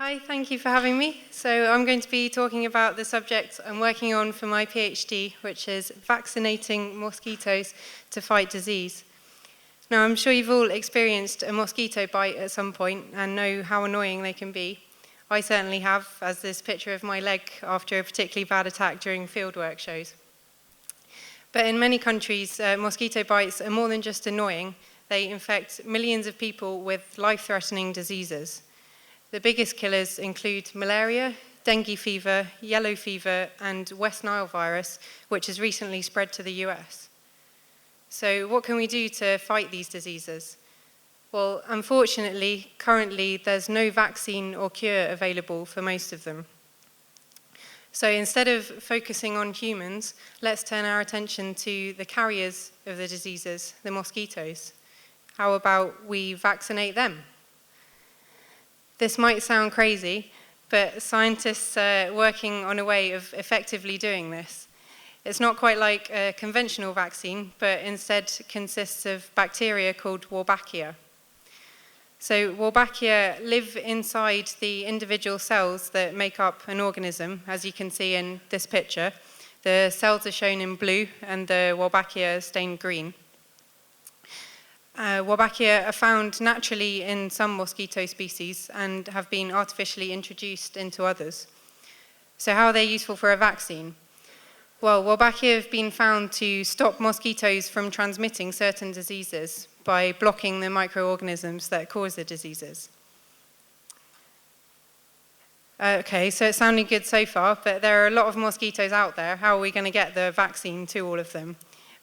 Hi, thank you for having me. So I'm going to be talking about the subject I'm working on for my PhD, which is vaccinating mosquitoes to fight disease. Now, I'm sure you've all experienced a mosquito bite at some point and know how annoying they can be. I certainly have, as this picture of my leg after a particularly bad attack during fieldwork shows. But in many countries, mosquito bites are more than just annoying. They infect millions of people with life-threatening diseases. The biggest killers include malaria, dengue fever, yellow fever, and West Nile virus, which has recently spread to the US. So what can we do to fight these diseases? Well, unfortunately, currently there's no vaccine or cure available for most of them. So instead of focusing on humans, let's turn our attention to the carriers of the diseases, the mosquitoes. How about we vaccinate them? This might sound crazy, but scientists are working on a way of effectively doing this. It's not quite like a conventional vaccine, but instead consists of bacteria called Wolbachia. So Wolbachia live inside the individual cells that make up an organism, as you can see in this picture. The cells are shown in blue and the Wolbachia are stained green. Wolbachia are found naturally in some mosquito species and have been artificially introduced into others. So how are they useful for a vaccine? Well, Wolbachia have been found to stop mosquitoes from transmitting certain diseases by blocking the microorganisms that cause the diseases. Okay, so it's sounding good so far, but there are a lot of mosquitoes out there. How are we going to get the vaccine to all of them?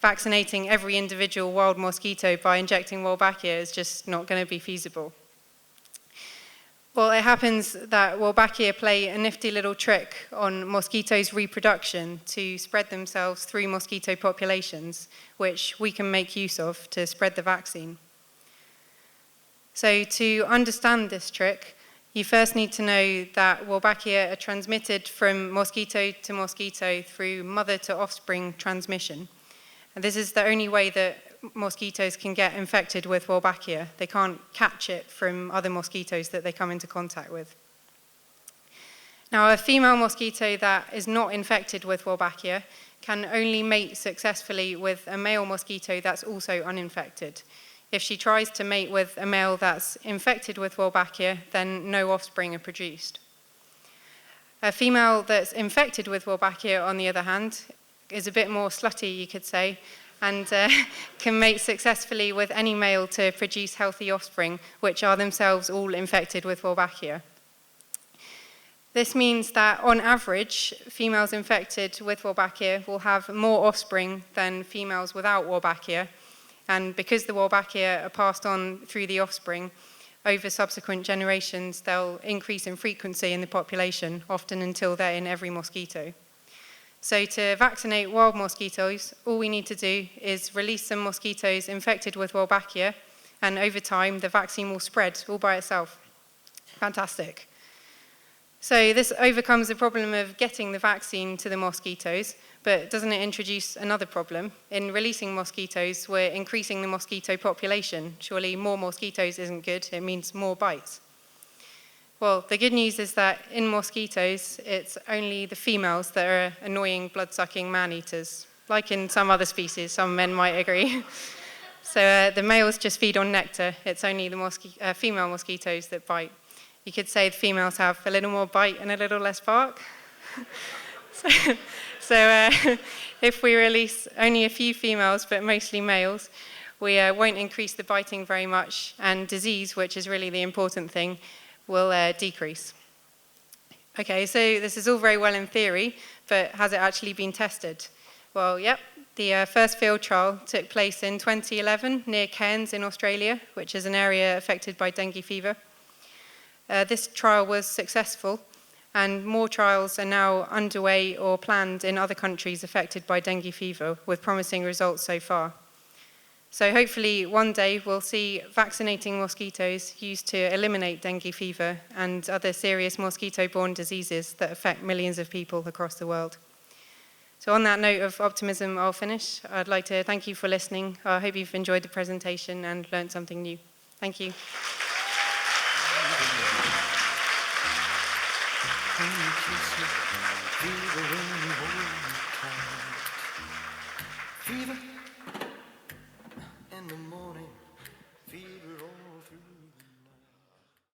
Vaccinating every individual wild mosquito by injecting Wolbachia is just not going to be feasible. Well, it happens that Wolbachia play a nifty little trick on mosquitoes' reproduction to spread themselves through mosquito populations, which we can make use of to spread the vaccine. So to understand this trick, you first need to know that Wolbachia are transmitted from mosquito to mosquito through mother to offspring transmission. And this is the only way that mosquitoes can get infected with Wolbachia. They can't catch it from other mosquitoes that they come into contact with. Now, a female mosquito that is not infected with Wolbachia can only mate successfully with a male mosquito that's also uninfected. If she tries to mate with a male that's infected with Wolbachia, then no offspring are produced. A female that's infected with Wolbachia, on the other hand, is a bit more slutty, you could say, and can mate successfully with any male to produce healthy offspring, which are themselves all infected with Wolbachia. This means that, on average, females infected with Wolbachia will have more offspring than females without Wolbachia, and because the Wolbachia are passed on through the offspring, over subsequent generations, they'll increase in frequency in the population, often until they're in every mosquito. So to vaccinate wild mosquitoes, all we need to do is release some mosquitoes infected with Wolbachia, and over time, the vaccine will spread all by itself. Fantastic. So this overcomes the problem of getting the vaccine to the mosquitoes, but doesn't it introduce another problem? In releasing mosquitoes, we're increasing the mosquito population. Surely more mosquitoes isn't good, it means more bites. Well, the good news is that in mosquitoes, it's only the females that are annoying blood-sucking man-eaters, like in some other species, some men might agree. So the males just feed on nectar. It's only the female mosquitoes that bite. You could say the females have a little more bite and a little less bark. So if we release only a few females, but mostly males, we won't increase the biting very much, and disease, which is really the important thing, will decrease. Okay, so this is all very well in theory, but has it actually been tested? Well, yep. The first field trial took place in 2011 near Cairns in Australia, which is an area affected by dengue fever. This trial was successful, and more trials are now underway or planned in other countries affected by dengue fever, with promising results so far. So hopefully one day we'll see vaccinating mosquitoes used to eliminate dengue fever and other serious mosquito-borne diseases that affect millions of people across the world. So on that note of optimism, I'll finish. I'd like to thank you for listening. I hope you've enjoyed the presentation and learned something new. Thank you. when you kiss me, fever when you hold me tight. Fever.